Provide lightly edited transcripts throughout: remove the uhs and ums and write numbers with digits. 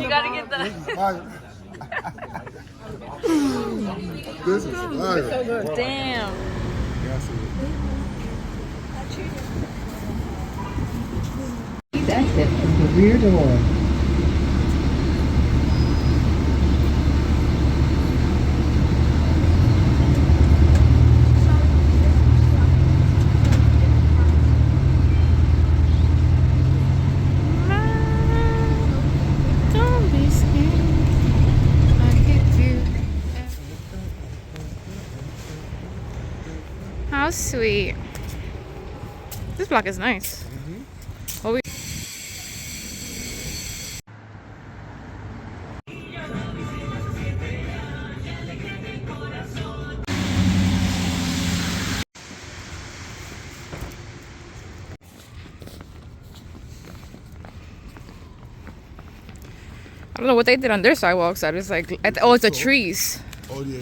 You gotta get the. This is fire. So good. Damn. Please exit from the rear door. Don't be scared. I get you. How sweet. This block is nice. What we I don't know what they did on their sidewalks. I was like, oh, it's the trees. Oh, yeah.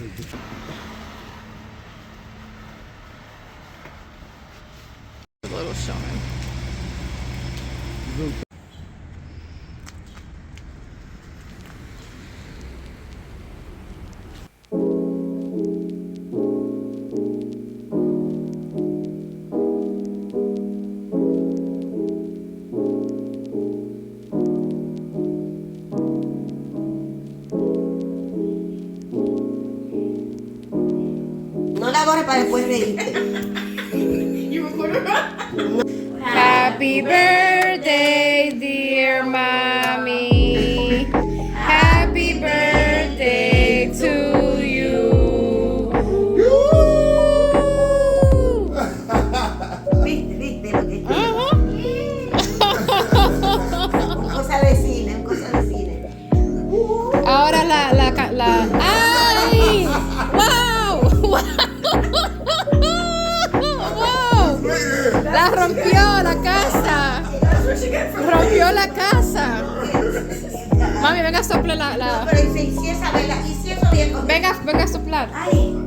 A little showing. No la borres para después reírte. Happy birthday, dear mommy. Happy birthday to you. ¿Viste lo que es? Cosa de cine, cosa de cine. Ahora la ¡ay! ¡Wow! ¡Wow! La rompió la casa. Rompió la casa. Mami, venga a soplar No, pero y si esa vela, y si eso bien cogido. venga a soplar. Ay.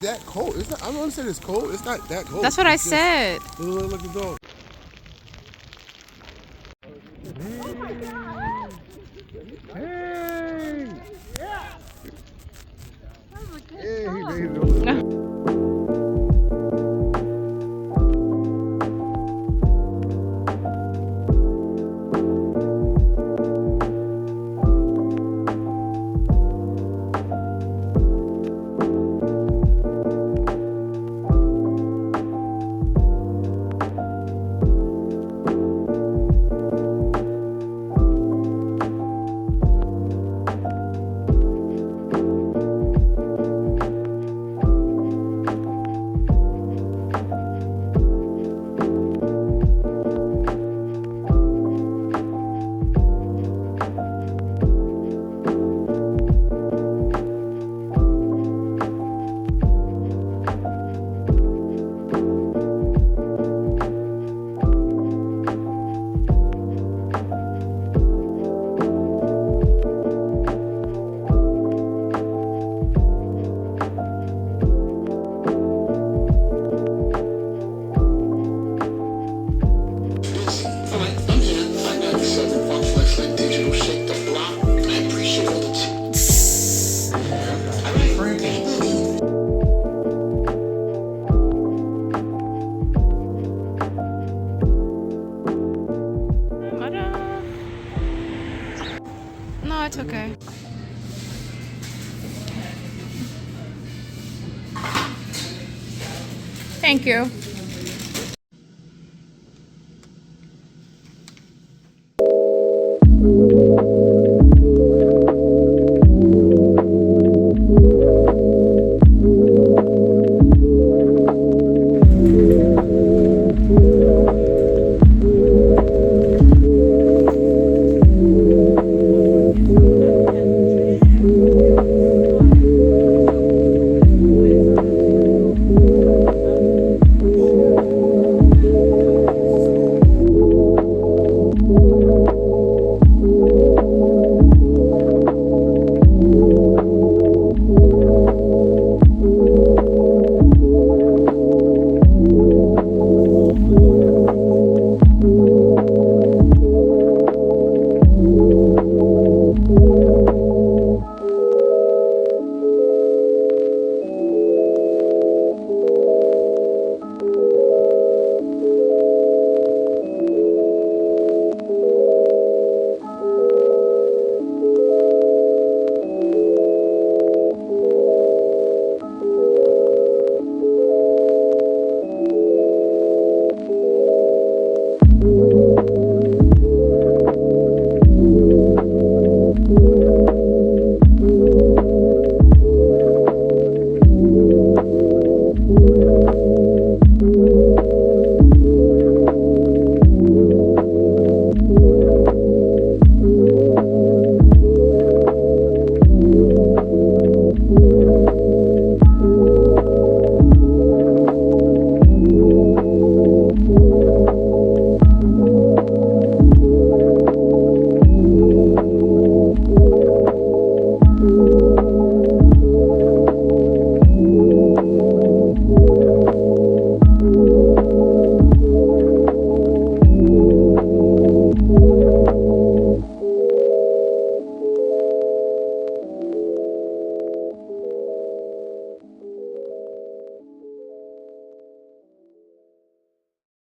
That cold. It's not, I don't want to say it's cold. It's not that cold. That's what I It's just- said. Look at the dog. Hey! Hey, he made it. No, it's okay. Thank you.